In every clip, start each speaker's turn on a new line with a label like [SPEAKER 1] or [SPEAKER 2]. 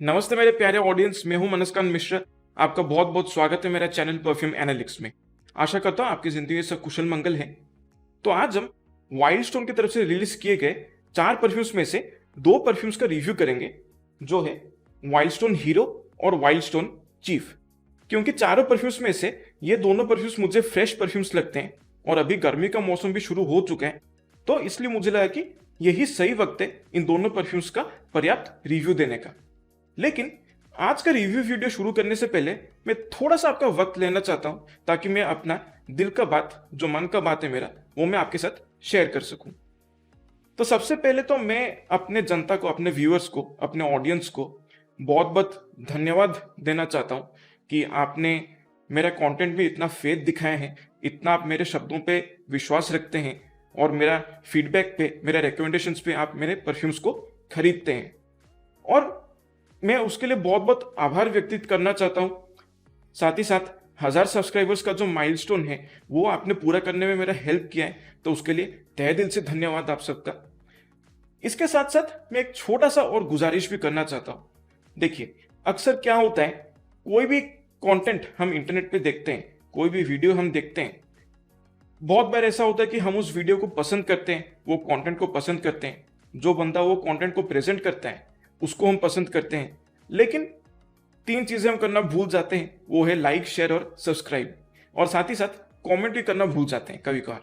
[SPEAKER 1] नमस्ते मेरे प्यारे ऑडियंस, मैं हूं मनस्कांत मिश्रा। आपका बहुत बहुत स्वागत है मेरा चैनल परफ्यूम एनालिटिक्स में। आशा करता हूं आपकी जिंदगी में सब कुशल मंगल है। तो आज हम वाइल्ड स्टोन की तरफ से रिलीज किए गए 4 परफ्यूम्स में से 2 परफ्यूम्स का रिव्यू करेंगे, जो है वाइल्ड स्टोन हीरो और वाइल्ड स्टोन चीफ। क्योंकि चारों परफ्यूम्स में से ये दोनों परफ्यूम्स मुझे फ्रेश परफ्यूम्स लगते हैं और अभी गर्मी का मौसम भी शुरू हो चुका है, तो इसलिए मुझे लगा कि यही सही वक्त है इन दोनों परफ्यूम्स का पर्याप्त रिव्यू देने का। लेकिन आज का रिव्यू वीडियो शुरू करने से पहले मैं थोड़ा सा आपका वक्त लेना चाहता हूं, ताकि मैं अपना दिल का बात, जो मन का बात है मेरा, वो मैं आपके साथ शेयर कर सकूं। तो सबसे पहले तो मैं अपने जनता को, अपने व्यूअर्स को, अपने ऑडियंस को बहुत बहुत धन्यवाद देना चाहता हूं कि आपने मेरा कंटेंट में इतना फेथ दिखाया है, इतना आप मेरे शब्दों पे विश्वास रखते हैं और मेरा फीडबैक पे, मेरा रिकमेंडेशंस पे आप मेरे परफ्यूम्स को खरीदते हैं। और मैं उसके लिए बहुत बहुत आभार व्यक्त करना चाहता हूं। साथ ही साथ 1000 सब्सक्राइबर्स का जो माइलस्टोन है वो आपने पूरा करने में मेरा हेल्प किया है, तो उसके लिए तहे दिल से धन्यवाद आप सबका। इसके साथ साथ मैं एक छोटा सा और गुजारिश भी करना चाहता हूं। देखिए, अक्सर क्या होता है, कोई भी कंटेंट हम इंटरनेट पे देखते हैं, कोई भी वीडियो हम देखते हैं, बहुत बार ऐसा होता है कि हम उस वीडियो को पसंद करते हैं, वो कंटेंट को पसंद करते हैं, जो बंदा वो कंटेंट को प्रेजेंट करता है उसको हम पसंद करते हैं, लेकिन 3 चीजें हम करना भूल जाते हैं। वो है लाइक, शेयर और सब्सक्राइब, और साथ ही साथ कमेंट भी करना भूल जाते हैं कभी कभार।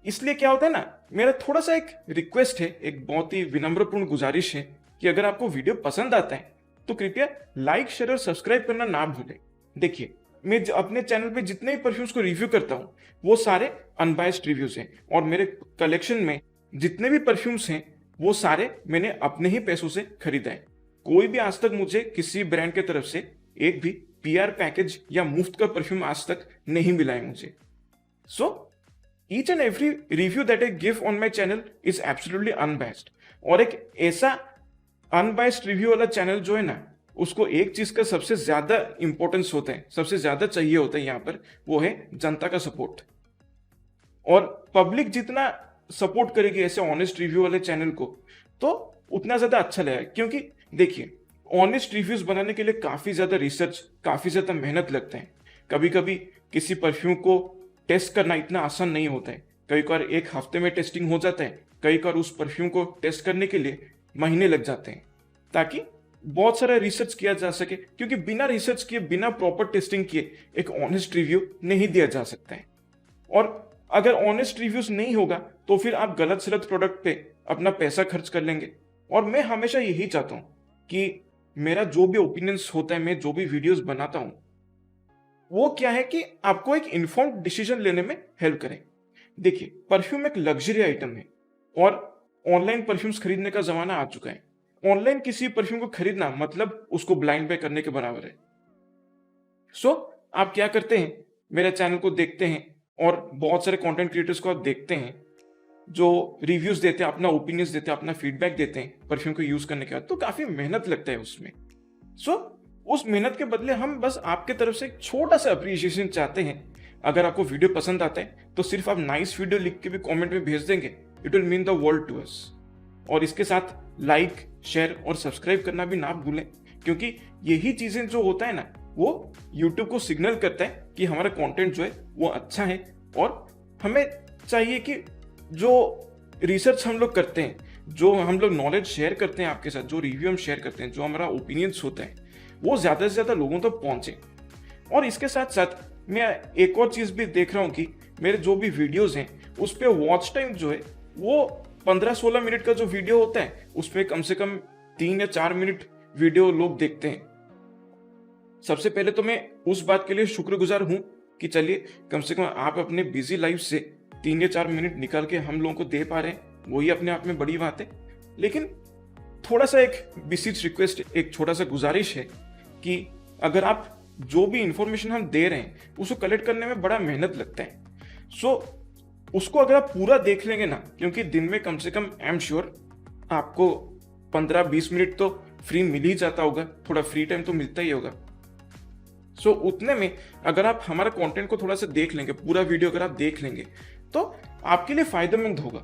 [SPEAKER 1] इसलिए क्या होता है ना, मेरा थोड़ा सा एक रिक्वेस्ट है, एक बहुत ही विनम्रपूर्ण गुजारिश है कि अगर आपको वीडियो पसंद आता है तो कृपया लाइक, शेयर और सब्सक्राइब करना ना भूलें। देखिए, मैं अपने चैनल पे जितने भी परफ्यूम्स को रिव्यू करता हूँ वो सारे अनबायस्ड रिव्यूज हैं, और मेरे कलेक्शन में जितने भी परफ्यूम्स हैं वो सारे मैंने अपने ही पैसों से खरीदा है। कोई भी आज तक मुझे किसी ब्रांड की तरफ से एक भी पीआर पैकेज या मुफ्त का परफ्यूम आज तक नहीं मिला है मुझे। So each and every review that I give on my channel is absolutely unbiased. और एक ऐसा अनबायस्ड रिव्यू वाला चैनल जो है ना, उसको एक चीज का सबसे ज्यादा इंपॉर्टेंस होता है, सबसे ज्यादा चाहिए होता है यहाँ पर, वो है जनता का सपोर्ट। और पब्लिक जितना सपोर्ट करेगी ऐसे ऑनेस्ट रिव्यू वाले चैनल को, तो उतना ज्यादा अच्छा लगेगा। क्योंकि देखिए, ऑनेस्ट रिव्यूज बनाने के लिए काफी ज्यादा रिसर्च, काफी ज्यादा मेहनत लगता है। कभी कभी किसी परफ्यूम को टेस्ट करना इतना आसान नहीं होता है। कई बार 1 हफ्ते में टेस्टिंग हो जाता है, कई बार उस परफ्यूम को टेस्ट करने के लिए महीने लग जाते हैं, ताकि बहुत सारा रिसर्च किया जा सके। क्योंकि बिना रिसर्च किए, बिना प्रॉपर टेस्टिंग किए एक ऑनेस्ट रिव्यू नहीं दिया जा सकता है। और अगर ऑनेस्ट रिव्यूज नहीं होगा तो फिर आप गलत सलत प्रोडक्ट पे अपना पैसा खर्च कर लेंगे। और मैं हमेशा यही चाहता हूं कि मेरा जो भी ओपिनियंस होता है, मैं जो भी वीडियोस बनाता हूं, वो क्या है कि आपको एक इन्फॉर्म्ड डिसीजन लेने में हेल्प करें। देखिए, परफ्यूम एक लग्जरी आइटम है और ऑनलाइन परफ्यूम्स खरीदने का जमाना आ चुका है। ऑनलाइन किसी परफ्यूम को खरीदना मतलब उसको ब्लाइंड बाय करने के बराबर है। आप क्या करते हैं, मेरे चैनल को देखते हैं और बहुत सारे कंटेंट क्रिएटर्स को आप देखते हैं जो रिव्यूज देते हैं, अपना ओपिनियंस देते हैं, अपना फीडबैक देते हैं परफ्यूम को यूज करने के बाद, तो काफी मेहनत लगता है उसमें। उस मेहनत के बदले हम बस आपके तरफ से एक छोटा सा अप्रिशिएशन चाहते हैं। अगर आपको वीडियो पसंद आता है तो सिर्फ आप नाइस वीडियो लिख के भी कमेंट में भेज देंगे, it will mean the world to us. और इसके साथ लाइक, शेयर और सब्सक्राइब करना भी ना भूलें, क्योंकि यही चीजें जो होता है ना, वो यूट्यूब को सिग्नल करता है कि हमारा कंटेंट जो है वो अच्छा है। और हमें चाहिए कि जो रिसर्च हम लोग करते हैं, जो हम लोग नॉलेज शेयर करते हैं आपके साथ, जो रिव्यू हम शेयर करते हैं, जो हमारा ओपिनियंस होता है, वो ज्यादा से ज्यादा लोगों तक पहुंचे। और इसके साथ साथ मैं एक और चीज भी देख रहा हूं कि मेरे जो भी वीडियोस हैं उस पर वॉच टाइम जो है वो 15-16 मिनट का जो वीडियो होता है उसमें कम से कम 3 या 4 मिनट वीडियो लोग देखते हैं। सबसे पहले तो मैं उस बात के लिए शुक्रगुजार हूं कि चलिए, कम से कम आप अपने बिजी लाइफ से 3 या 4 मिनट निकाल के हम लोगों को दे पा रहे हैं, वही अपने आप में बड़ी बात है। लेकिन थोड़ा सा एक बेसिक रिक्वेस्ट, एक छोटा सा गुजारिश है कि अगर आप जो भी इंफॉर्मेशन हम दे रहे हैं उसको कलेक्ट करने में बड़ा मेहनत लगता है। उसको अगर आप पूरा देख लेंगे ना, क्योंकि दिन में कम से कम आई एम श्योर आपको 15-20 मिनट तो फ्री मिल ही जाता होगा, थोड़ा फ्री टाइम तो मिलता ही होगा। उतने में अगर आप हमारा कंटेंट को थोड़ा सा देख लेंगे, पूरा वीडियो अगर आप देख लेंगे, तो आपके लिए फायदेमंद होगा।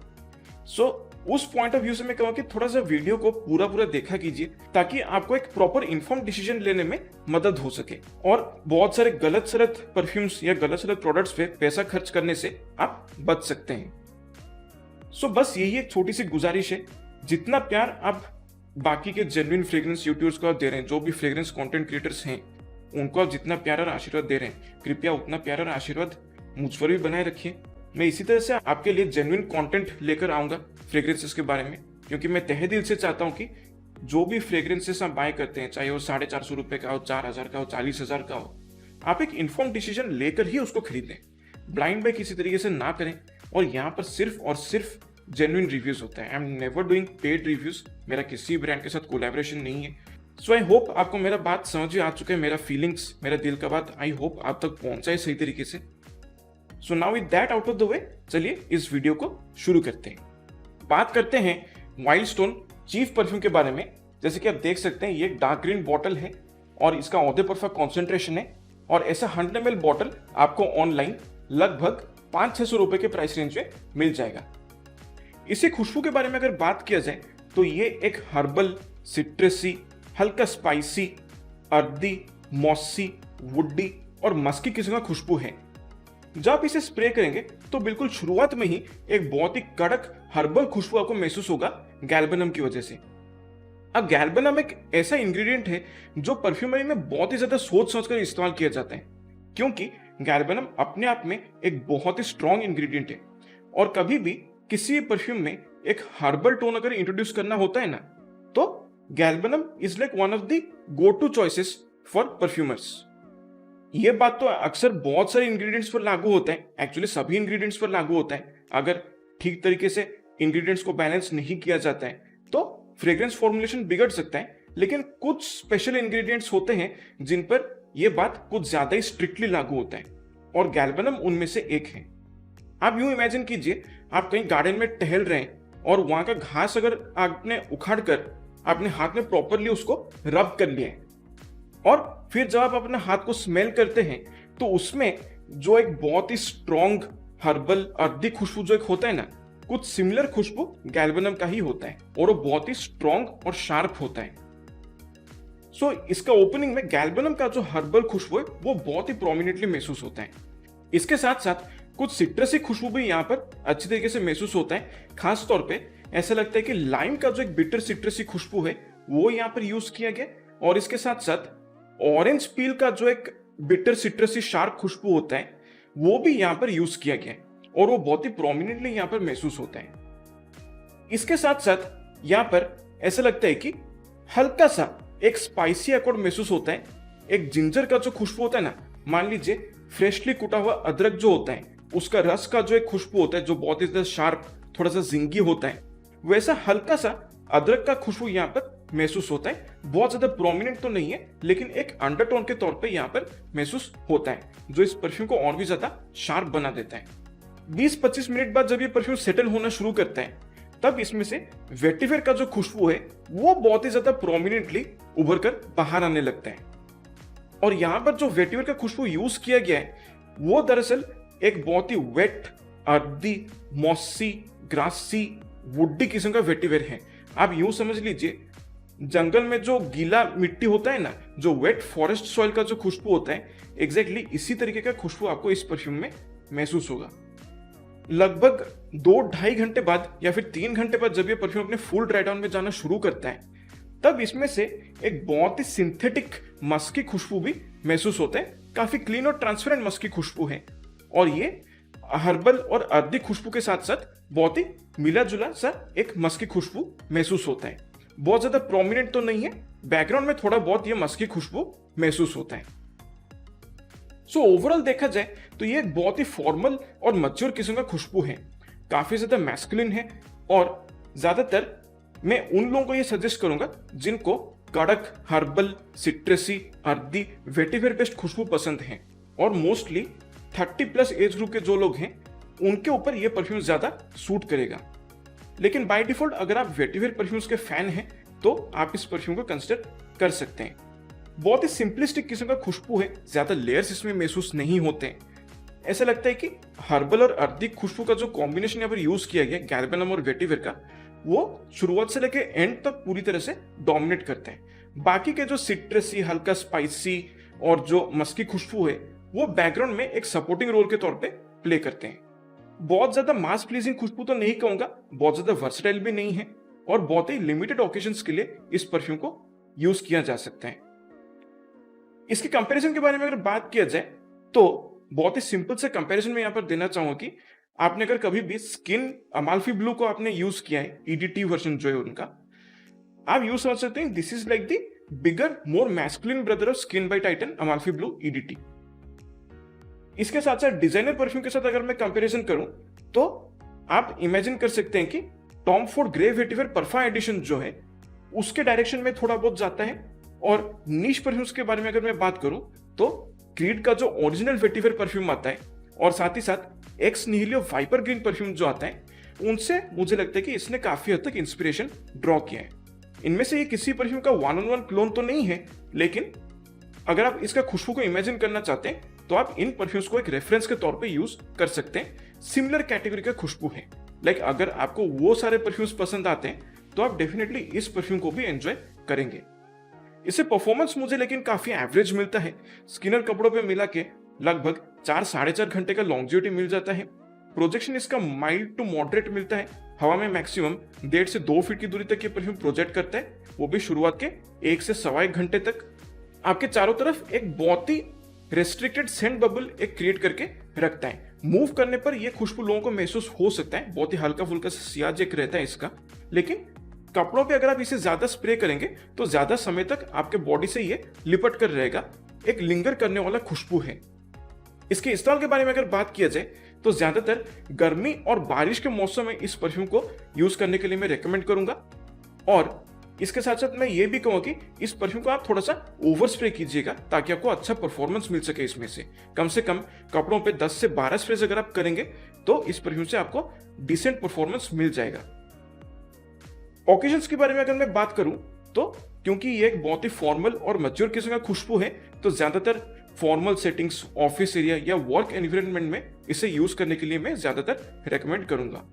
[SPEAKER 1] उस पॉइंट ऑफ व्यू से मैं कहूँ कि थोड़ा सा वीडियो को पूरा पूरा देखा कीजिए, ताकि आपको एक प्रॉपर इन्फॉर्म डिसीजन लेने में मदद हो सके और बहुत सारे गलत सलत परफ्यूम्स या गलत सलत प्रोडक्ट्स पे पैसा खर्च करने से आप बच सकते हैं। सो बस यही एक छोटी सी गुजारिश है, जितना प्यार आप बाकी के जेन्युइन फ्रेग्रेंस यूट्यूबर्स को दे रहे हैं, जो भी फ्रेग्रेंस कंटेंट क्रिएटर्स हैं उनको आप जितना प्यार और आशीर्वाद दे रहे हैं, कृपया उतना प्यार और आशीर्वाद मुझ पर भी बनाए रखिए। मैं इसी तरह से आपके लिए जेन्युइन कंटेंट लेकर आऊंगा फ्रेग्रेंसेस के बारे में, क्योंकि मैं तहे दिल से चाहता हूं कि जो भी फ्रेग्रेंसेस आप बाय करते हैं, चाहे वो 450 रुपए का हो, 4000 का हो, 40,000 का हो, आप एक इन्फॉर्म डिसीजन लेकर ही उसको खरीदें। ब्लाइंड बाय किसी तरीके से ना करें। और यहाँ पर सिर्फ और सिर्फ जेन्युइन रिव्यूज होता है। I am never doing paid reviews. मेरा किसी ब्रांड के साथ कोलैबोरेशन नहीं है। सो आई होप आपको मेरा बात समझ में आ चुका है, मेरा फीलिंग्स, मेरा दिल का बात आई होप आप तक पहुंचाए सही तरीके से। So now with that out of the way, चलिए इस वीडियो को शुरू करते हैं। बात करते हैं वाइल्ड स्टोन चीफ परफ्यूम के बारे में। जैसे कि आप देख सकते हैं ये एक डार्क ग्रीन बॉटल है और इसका औदे परफा कॉन्सेंट्रेशन है, और ऐसा 100 ml बॉटल आपको ऑनलाइन लगभग 500-600 रुपए के प्राइस रेंज में मिल जाएगा। इसी खुशबू के बारे में अगर बात किया जाए तो ये एक हर्बल, सिट्रसी, हल्का स्पाइसी, अर्दी, मॉसी, वुडी और मस्की किस्म का खुशबू है। जब आप इसे स्प्रे करेंगे तो बिल्कुल शुरुआत में ही एक बहुत ही कड़क हर्बल खुशबू आपको महसूस होगा गैल्बेनम की वजह से। अब गैल्बेनम एक ऐसा इंग्रेडिएंट है जो परफ्यूमरी में बहुत ही ज्यादा सोच समझ कर इस्तेमाल किया जाता है, क्योंकि गैल्बेनम अपने आप में एक बहुत ही स्ट्रॉन्ग इंग्रेडिएंट है। और कभी भी किसी भी परफ्यूम में एक हर्बल टोन अगर इंट्रोड्यूस करना होता है ना, तो galbanum is like one of the go to choices for perfumers. ये बात तो अक्सर बहुत सारे इंग्रेडिएंट्स पर लागू होता है, एक्चुअली सभी इंग्रेडिएंट्स पर लागू होता है। अगर ठीक तरीके से इंग्रेडिएंट्स को बैलेंस नहीं किया जाता है तो फ्रेग्रेंस फॉर्मुलेशन बिगड़ सकता है। लेकिन कुछ स्पेशल इंग्रेडिएंट्स होते हैं जिन पर यह बात कुछ ज्यादा ही स्ट्रिक्टली लागू होता है, और गैल्बेनम उनमें से एक है। आप यूं इमेजिन कीजिए, आप कहीं गार्डन में टहल रहे हैं और वहां का घास अगर आपने उखाड़ कर अपने हाथ में प्रॉपरली उसको रब कर लिया है, और फिर जब आप अपने हाथ को स्मेल करते हैं तो उसमें जो एक बहुत ही स्ट्रॉन्ग हर्बल अर्दी खुशबू जो एक होता है ना, कुछ सिमिलर खुशबू गैल्बेनम का ही होता है, और वो बहुत ही स्ट्रॉन्ग और शार्प होता है। सो इसका ओपनिंग में गैल्बेनम का जो हर्बल खुशबू है वो बहुत ही प्रोमिनेंटली महसूस होता है। इसके साथ साथ कुछ सिट्रसी खुशबू भी यहाँ पर अच्छी तरीके से महसूस होता है। खास तौर पे ऐसा लगता है कि लाइम का जो एक बिटर सिट्रसी खुशबू है वो यहाँ पर यूज किया गया, और इसके साथ साथ ऑरेंज पील का जो एक बिटर सिट्रसी शार्प खुशबू होता है वो भी यहाँ पर यूज किया गया है, और वो बहुत ही प्रोमिनेंटली यहाँ पर महसूस होता है। इसके साथ साथ यहाँ पर ऐसा लगता है कि हल्का सा एक स्पाइसी अकॉर्ड महसूस होता है। एक जिंजर का जो खुशबू होता है ना, मान लीजिए फ्रेशली कुटा हुआ अदरक जो होता है उसका रस का जो एक खुशबू होता है जो बहुत ही ज्यादा शार्प, थोड़ा सा जिंगी होता है, वैसा हल्का सा अदरक का खुशबू यहाँ पर महसूस होता है। बहुत ज्यादा प्रोमिनेंट तो नहीं है, लेकिन एक अंडरटोन के तौर पे यहाँ पर महसूस होता है, जो इस परफ्यूम को और भी ज्यादा शार्प बना देता है। 20-25 मिनट बाद जब ये परफ्यूम सेटल होना शुरू करता है, तब इसमें से वेटिवर का जो खुशबू है वो बहुत ही ज्यादा प्रोमिनेंटली उभर कर बाहर आने लगता है। और यहाँ पर जो वेटिवर का खुशबू यूज किया गया है वो दरअसल एक बहुत ही wet, earthy, mossy, grassy, woody किस्म का वेटिवर है। आप यूं समझ लीजिए, जंगल में जो गीला मिट्टी होता है ना, जो वेट फॉरेस्ट सॉइल का जो खुशबू होता है, एग्जैक्टली इसी तरीके का खुशबू आपको इस परफ्यूम में महसूस होगा। लगभग 2-2.5 घंटे बाद या फिर 3 घंटे बाद जब ये परफ्यूम अपने फुल ड्राई डाउन में जाना शुरू करता है, तब इसमें से एक बहुत ही सिंथेटिक मस्की खुशबू भी महसूस होता है। काफी क्लीन और ट्रांसपेरेंट मस्की खुशबू है, और ये हर्बल और अर्दी खुशबू के साथ साथ बहुत ही मिला जुला सा एक मस्की खुशबू महसूस होता है। बहुत ज्यादा प्रोमिनेंट तो नहीं है, बैकग्राउंड में थोड़ा बहुत ये मस्की खुशबू महसूस होता है। सो ओवरऑल देखा जाए तो ये एक बहुत ही फॉर्मल और मैच्योर किस्म का खुशबू है, काफी ज्यादा मैस्कुलिन है, और ज्यादातर मैं उन लोगों को ये सजेस्ट करूंगा जिनको कड़क herbal, citrusy, earthy, vetiver based खुशबू पसंद है, और मोस्टली 30+ एज ग्रुप के जो लोग हैं उनके ऊपर ये परफ्यूम ज्यादा सूट करेगा। लेकिन बाय डिफॉल्ट अगर आप वेटिवर परफ्यूम्स के फैन हैं तो आप इस परफ्यूम को कंसिडर कर सकते हैं। बहुत ही सिंपलिस्टिक किस्म का खुशबू है, ज्यादा लेयर्स इसमें महसूस नहीं होते हैं। ऐसा लगता है कि हर्बल और अर्दी खुशबू का जो कॉम्बिनेशन यहाँ पर यूज किया गया गैल्बेनम और वेटिवर का, वो शुरुआत से लेके एंड तक पूरी तरह से डोमिनेट करते हैं। बाकी के जो सिट्रसी, हल्का स्पाइसी और जो मस्की खुशबू है वो बैकग्राउंड में एक सपोर्टिंग रोल के तौर पे प्ले करते हैं। बहुत ज्यादा मास प्लीजिंग खुशबू तो नहीं कहूंगा, बहुत ज्यादा वर्सटाइल भी नहीं है और बहुत ही लिमिटेड ओकेजन्स के लिए इस परफ्यूम को यूज किया जा सकता है। इसके कंपैरिजन के बारे में अगर बात किया जाए तो बहुत ही सिंपल से कंपैरिजन में यहां पर देना चाहूंगा कि आपने अगर कभी भी स्किन अमाल्फी ब्लू को आपने यूज किया है, ईडीटी वर्जन जो है उनका, आप यूज समझ सकते हैं this is like the bigger more masculine brother of skin bye Titan Amalfi blue EDT. इसके साथ साथ डिजाइनर परफ्यूम के साथ अगर मैं कंपैरिजन करूं तो आप इमेजिन कर सकते हैं कि Tom Ford grey vetiver parfum edition जो है उसके डायरेक्शन में थोड़ा बहुत जाता है। और नीश परफ्यूम्स के बारे में अगर मैं बात करूं तो क्रीड का जो ओरिजिनल वेटिवर परफ्यूम आता है और साथ ही साथ एक्स निहिलियो वाइपर ग्रीन परफ्यूम जो आता है, उनसे मुझे लगता है कि इसने काफी हद तक इंस्पिरेशन ड्रॉ किया है। इनमें से ये किसी परफ्यूम का 1-on-1 क्लोन तो नहीं है, लेकिन अगर आप इसका खुशबू को इमेजिन करना चाहते हैं तो आप इन परफ्यूम्स को एक रेफरेंस के तौर पे यूज कर सकते हैं। सिमिलर कैटेगरी का खुशबू है। लाइक अगर आपको वो सारे परफ्यूम्स पसंद आते हैं तो आप डेफिनेटली इस परफ्यूम को भी एंजॉय करेंगे। इससे परफॉर्मेंस मुझे लेकिन काफी एवरेज मिलता है। स्किनर कपड़ों पे मिला के लगभग 4-4.5 घंटे का लॉन्जिविटी मिल जाता है। प्रोजेक्शन इसका माइल्ड टू मॉडरेट मिलता है। हवा में मैक्सिमम 1.5 से 2 फीट की दूरी तक ये परफ्यूम प्रोजेक्ट करता है, वो भी शुरुआत के 1 से 1.25 घंटे तक। आपके चारों तरफ एक बहुत ही रेस्ट्रिक्टेड सेंट बबल एक क्रिएट करके रखता है। मूव करने पर यह खुशबू लोगों को महसूस हो सकता है, बहुत ही हल्का फुल्का सियाज एक रहता है इसका, लेकिन कपड़ों पे अगर आप इसे ज्यादा स्प्रे करेंगे तो ज्यादा समय तक आपके बॉडी से ये लिपट कर रहेगा। एक लिंगर करने वाला खुशबू है। इसके इस्तेमाल के बारे में अगर बात किया जाए तो ज्यादातर गर्मी और बारिश के मौसम में इस परफ्यूम को यूज करने के लिए मैं रेकमेंड करूंगा। और इसके साथ साथ मैं ये भी कहूंगा कि इस परफ्यूम को आप थोड़ा सा ओवर स्प्रे कीजिएगा ताकि आपको अच्छा परफॉर्मेंस मिल सके। इसमें से कम कपड़ों पे 10 से 12 स्प्रे अगर आप करेंगे तो इस परफ्यूम से आपको डिसेंट परफॉर्मेंस मिल जाएगा। ओकेजन्स के बारे में अगर मैं बात करूं तो क्योंकि ये एक बहुत ही फॉर्मल और मैच्योर किस्म का खुशबू है तो ज्यादातर फॉर्मल सेटिंग्स, ऑफिस एरिया या वर्क एनवायरनमेंट में इसे यूज करने के लिए मैं ज्यादातर रेकमेंड करूंगा।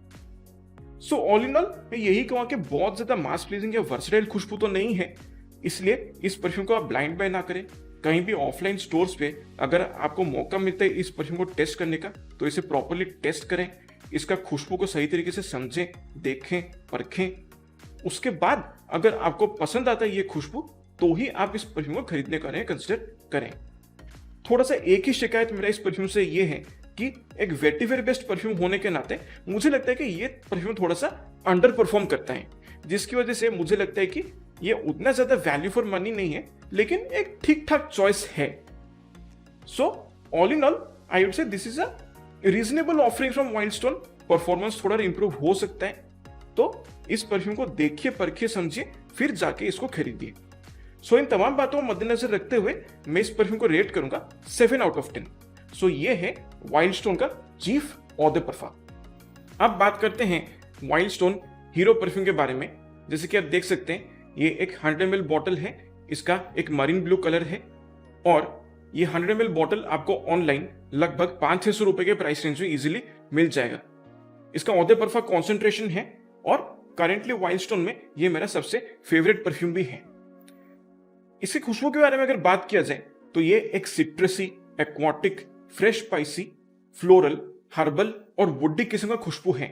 [SPEAKER 1] सो ऑल इन ऑल मैं यही कहूंगा कि बहुत ज्यादा मास प्लीजिंग या वर्सटाइल खुशबू तो नहीं है, इसलिए इस परफ्यूम को आप ब्लाइंड बाय ना करें। कहीं भी ऑफलाइन स्टोर्स पे अगर आपको मौका मिलता है इस परफ्यूम को टेस्ट करने का तो इसे प्रॉपरली टेस्ट करें, इसका खुशबू को सही तरीके से समझें, देखें, परखें। उसके बाद अगर आपको पसंद आता है ये खुशबू तो ही आप इस परफ्यूम को खरीदने का कंसिडर करें। थोड़ा सा एक ही शिकायत मेरा इस परफ्यूम से ये है कि एक वेटिवेयर बेस्ड परफ्यूम होने के नाते मुझे लगता है कि ये परफ्यूम थोड़ा सा अंडर परफॉर्म करता है, जिसकी वजह से मुझे लगता है कि ये उतना ज्यादा वैल्यू फॉर मनी नहीं है, लेकिन एक ठीक ठाक चॉइस है। So all in all I would say this is a reasonable offering from wild stone. Performance थोड़ा इंप्रूव हो सकता है, तो इस परफ्यूम को देखिए, परखिए, समझिए, फिर जाके इसको खरीदिए। सो इन तमाम बातों को मद्देनजर रखते हुए मैं इस परफ्यूम को रेट करूंगा 7/10। सो ये है वाइल्ड स्टोन का चीफ ऑफ द परफा। अब बात करते हैं वाइल्ड स्टोन हीरो परफ्यूम के बारे में। जैसे कि आप देख सकते हैं ये एक 100 ml बॉटल है, इसका एक मरीन ब्लू कलर है और ये 100 ml बॉटल आपको ऑनलाइन लगभग 500-600 रुपए के प्राइस रेंज में इजीली मिल जाएगा। इसका ऑफ द परफा कॉन्सेंट्रेशन है और करेंटली वाइल्ड स्टोन में ये मेरा सबसे फेवरेट परफ्यूम भी है। इसकी खुशबू के बारे में अगर बात किया जाए तो ये एक सिट्रसी, aquatic, fresh spicy, floral, herbal और वुडी किस्म का खुशबू है।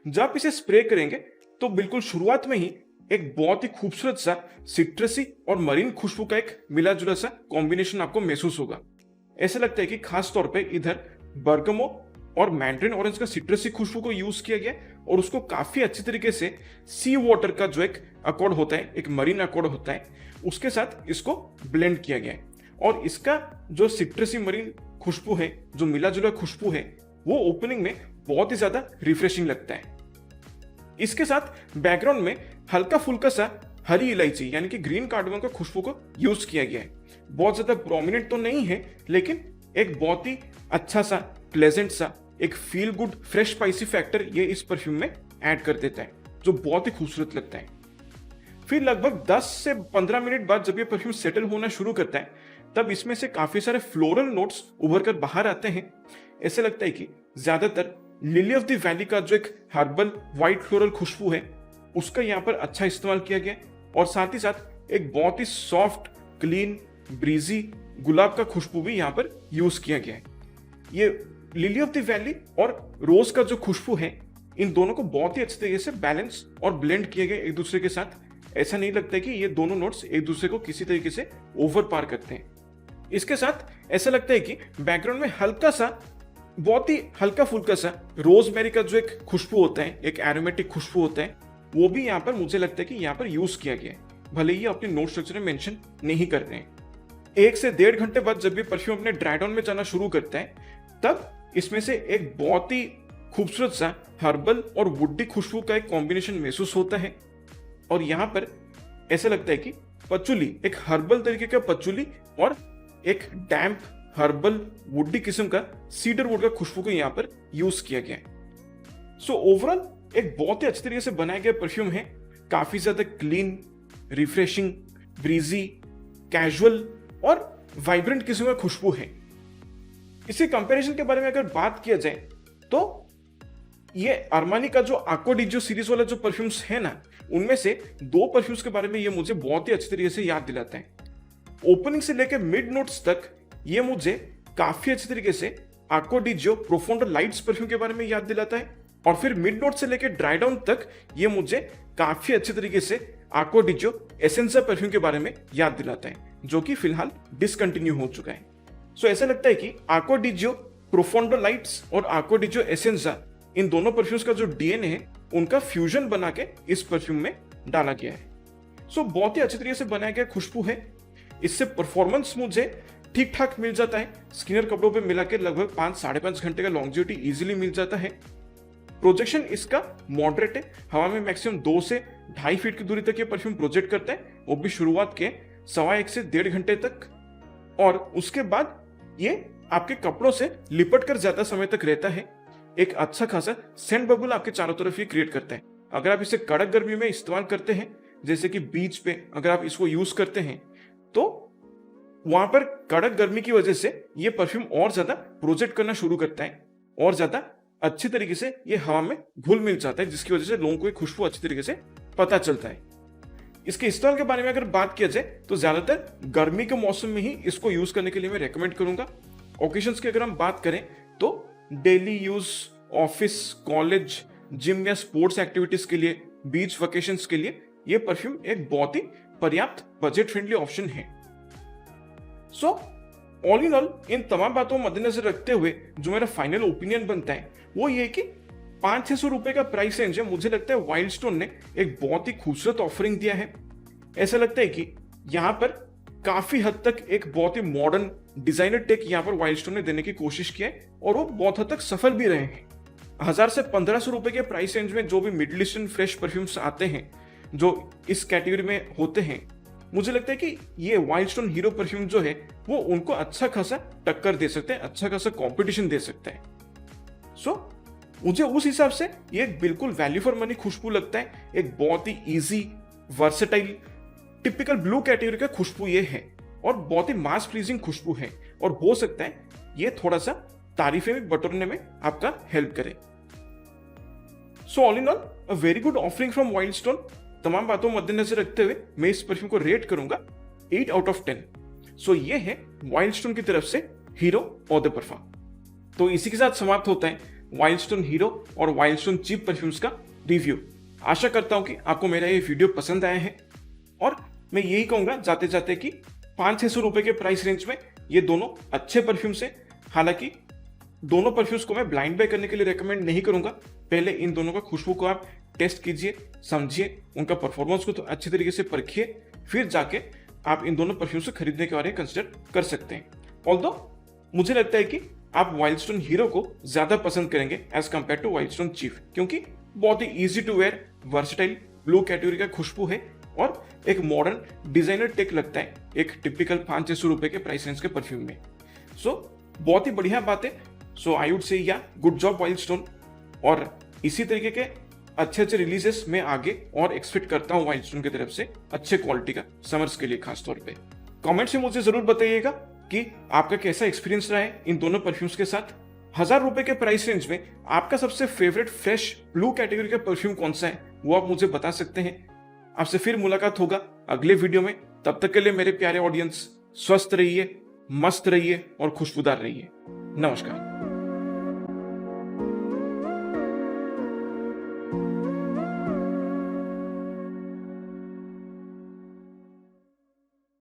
[SPEAKER 1] जब आप इसे स्प्रे करेंगे तो बिल्कुल शुरुआत में ही एक बहुत ही खूबसूरत सा सिट्रसी और मरीन खुशबू का एक मिला जुला सा कॉम्बिनेशन आपको महसूस होगा। ऐसा लगता है कि खास तौर पे इधर बर्गमो और मैंड्रिन ऑरेंज का सिट्रसी खुशबू को यूज किया गया और उसको काफी अच्छी तरीके से सी वाटर का जो एक अकॉर्ड होता है, एक मरीन अकॉर्ड होता है, उसके साथ इसको ब्लेंड किया गया है। और इसका जो सिट्रसी मरीन खुशबू है, जो मिला जुला खुशबू है, वो ओपनिंग में बहुत ही ज्यादा रिफ्रेशिंग लगता है। इसके साथ बैकग्राउंड में हल्का फुल्का सा हरी इलायची यानी कि ग्रीन कार्डमम का खुशबू को यूज किया गया है। बहुत ज्यादा प्रोमिनेंट तो नहीं है, लेकिन एक बहुत ही अच्छा सा, प्लेजेंट सा, एक feel good fresh spicy factor ये इस परफ्यूम में ऐड कर देता है, जो बहुत ही खूबसूरत लगता है। फिर लगभग 10 से 15 मिनट बाद जब ये परफ्यूम सेटल होना शुरू करता है तब इसमें से काफी सारे फ्लोरल नोट्स उभर कर बाहर आते हैं। ऐसे लगता है कि ज्यादातर लिली ऑफ द वैली का जो एक हर्बल व्हाइट फ्लोरल खुशबू है उसका यहाँ पर अच्छा इस्तेमाल किया गया है। और साथ ही साथ एक बहुत ही सॉफ्ट, क्लीन, ब्रीजी गुलाब का खुशबू भी यहाँ पर यूज किया गया है। ये लिली ऑफ द वैली और रोज का जो खुशबू है, इन दोनों को बहुत ही अच्छे तरीके से बैलेंस और ब्लेंड किए गए एक दूसरे के साथ। ऐसा नहीं लगता है कि ये दोनों नोट्स एक दूसरे को किसी तरीके से ओवर पार करते हैं। इसके साथ ऐसा लगता है कि बैकग्राउंड में हल्का सा, बहुत ही हल्का फुल्का सा रोजमेरी का जो एक खुशबू होता है, एक एरोमेटिक खुशबू होता है, वो भी यहाँ पर मुझे लगता है कि यहाँ पर यूज किया गया है, भले ही अपने नोट स्ट्रक्चर में मेंशन नहीं कर रहे हैं। 1 से 1.5 घंटे बाद जब भी परफ्यूम अपने ड्राई डाउन में जाना शुरू करता है, तब इसमें से एक बहुत ही खूबसूरत सा हर्बल और वुडी खुशबू का एक कॉम्बिनेशन महसूस होता है। और यहाँ पर ऐसा लगता है कि पचुली, एक हर्बल तरीके का पचुली और एक डैम्प हर्बल वुडी किस्म का सीडर वुड का खुशबू को यहाँ पर यूज किया गया है। सो ओवरऑल एक बहुत ही अच्छे तरीके से बनाया गया परफ्यूम है। काफी ज्यादा क्लीन, रिफ्रेशिंग, ब्रीजी, कैजुअल और वाइब्रेंट किस्म का खुशबू है। इसके कंपैरिजन के बारे में अगर बात किया जाए तो ये अरमानी का जो एक्वा डी जियो सीरीज वाला जो परफ्यूम्स है ना, उनमें से 2 परफ्यूम्स के बारे में ये मुझे बहुत ही अच्छे तरीके से याद दिलाता है। ओपनिंग से लेकर मिड नोट्स तक ये मुझे काफी अच्छे तरीके से एक्वा डी जियो प्रोफोंडो लाइट्स परफ्यूम के बारे में याद दिलाता है। और फिर मिड नोट से लेकर ड्राई डाउन तक ये मुझे काफी अच्छे तरीके से एक्वा डी जियो एसेंसा परफ्यूम के बारे में याद दिलाता है, जो कि फिलहाल डिसकंटिन्यू हो चुका है। सो ऐसा लगता है कि एक्वा डी जियो प्रोफोंडो लाइट्स और एक्वा डी जियो एसेंसा, इन दोनों परफ्यूम्स का जो डीएनए है, उनका फ्यूजन बना के इस परफ्यूम में डाला गया है। सो बहुत ही अच्छे तरीके से बनाया गया खुशबू है। इससे परफॉर्मेंस मुझे ठीक ठाक मिल जाता है। स्किनर कपड़ों पे मिला के लगभग 5-5.5 घंटे का लॉन्जिविटी इजीली मिल जाता है। प्रोजेक्शन इसका मॉडरेट है। हवा में मैक्सिमम 2 से 2.5 फीट की दूरी तक ये परफ्यूम प्रोजेक्ट करता है, वो भी शुरुआत के 1.25 से 1.5 घंटे तक। और उसके बाद ये आपके कपड़ों से लिपट कर ज्यादा समय तक रहता है। एक अच्छा खासा सेंट बबल आपके चारों तरफ ये क्रिएट करता है। अगर आप इसे कड़क गर्मी में इस्तेमाल करते हैं, जैसे कि बीच पे अगर आप इसको यूज करते हैं, तो वहां पर कड़क गर्मी की वजह से ये परफ्यूम और ज्यादा प्रोजेक्ट करना शुरू करता है और ज्यादा अच्छी तरीके से ये हवा में घुल मिल जाता है, जिसकी वजह से लोगों को खुशबू अच्छी तरीके से पता चलता है। इसके इस्तेमाल के बारे में अगर बात किया जाए तो ज्यादातर गर्मी के मौसम में ही इसको यूज करने के लिए मैं रेकमेंड करूंगा। ओकेशंस की अगर हम बात करें तो daily use, office, college, gym या स्पोर्ट्स एक्टिविटीज के लिए, बीच वेकेशंस के लिए ये परफ्यूम एक बहुत ही पर्याप्त बजट फ्रेंडली ऑप्शन है। So all in all in तमाम बातों को मद्देनजर रखते हुए जो मेरा फाइनल ओपिनियन बनता है वो ये कि 500-600 रुपए का प्राइस रेंज है। मुझे लगता है वाइल्ड स्टोन ने एक बहुत ही खूबसूरत ऑफरिंग दिया है। ऐसा लगता है कि यहाँ पर काफी हद तक एक बहुत ही मॉडर्न डिजाइनर टेक यहाँ पर वाइल्ड स्टोन ने देने की कोशिश की है और वो बहुत हद तक सफल भी रहे हैं। 1000 से 1500 रुपए के प्राइस रेंज में जो भी मिडिल ईस्टर्न फ्रेश परफ्यूम्स आते हैं जो इस कैटेगरी में होते हैं, मुझे लगता है कि ये वाइल्ड स्टोन हीरो परफ्यूम जो है वो उनको अच्छा खासा टक्कर दे सकते हैं, अच्छा खासा कंपटीशन दे सकता है। सो मुझे उस हिसाब से ये एक बिल्कुल वैल्यू फॉर मनी खुशबू लगता है। एक बहुत ही easy, versatile, typical blue category का खुशबू ये है और बहुत ही मास प्लीजिंग खुशबू है और हो सकता है ये थोड़ा सा तारीफें भी बटोरने में आपका हेल्प करे। So all in all a very good offering from wild stone. तमाम बातों को मद्देनजर रखते हुए मैं इस परफ्यूम को रेट करूंगा 8 आउट ऑफ 10। सो ये है वाइल्ड स्टोन की तरफ से हीरो और द परफ्यूम। तो इसी के साथ समाप्त होता है वाइल्ड स्टोन हीरो और वाइल्ड स्टोन चीप परफ्यूम्स का रिव्यू। आशा करता हूं कि आपको मेरा ये वीडियो पसंद आया है और मैं यही कहूंगा जाते जाते कि 500-600 रुपए के प्राइस रेंज में ये दोनों अच्छे परफ्यूम्स हैं। हालांकि दोनों परफ्यूम्स को मैं ब्लाइंड बाय करने के लिए रेकमेंड नहीं करूंगा। पहले इन दोनों का खुशबू को आप टेस्ट कीजिए, समझिए, उनका परफॉर्मेंस को तो अच्छे तरीके से परखिए, फिर जाके आप इन दोनों परफ्यूम्स को खरीदने के बारे में कंसिडर कर सकते हैं। ऑल्दो मुझे लगता है कि आप वाइल्ड स्टोन हीरो को ज्यादा पसंद करेंगे as compare to wild stone chief, क्योंकि बहुत ही easy to wear, versatile, blue category का खुशबू है और एक मॉडर्न डिजाइनर टेक लगता है एक टिपिकल 500-600 रुपए के प्राइस रेंज के परफ्यूम में। सो बहुत ही बढ़िया बात है। सो आई वुड से या गुड जॉब वाइल्ड स्टोन। और इसी तरीके के अच्छे अच्छे रिलीजेस मैं आगे और एक्सपेक्ट करता हूँ वाइल्ड स्टोन की तरफ से, अच्छे क्वालिटी का, समर्स के लिए खास तौर पे। कमेंट्स में मुझे जरूर बताइएगा कि आपका कैसा एक्सपीरियंस रहा है इन दोनों परफ्यूम्स के साथ। 1000 रुपए के प्राइस रेंज में आपका सबसे फेवरेट फ्रेश ब्लू कैटेगरी का परफ्यूम कौन सा है वो आप मुझे बता सकते हैं। आपसे फिर मुलाकात होगा अगले वीडियो में। तब तक के लिए मेरे प्यारे ऑडियंस, स्वस्थ रहिए, मस्त रहिए और खुशबूदार रहिए। नमस्कार।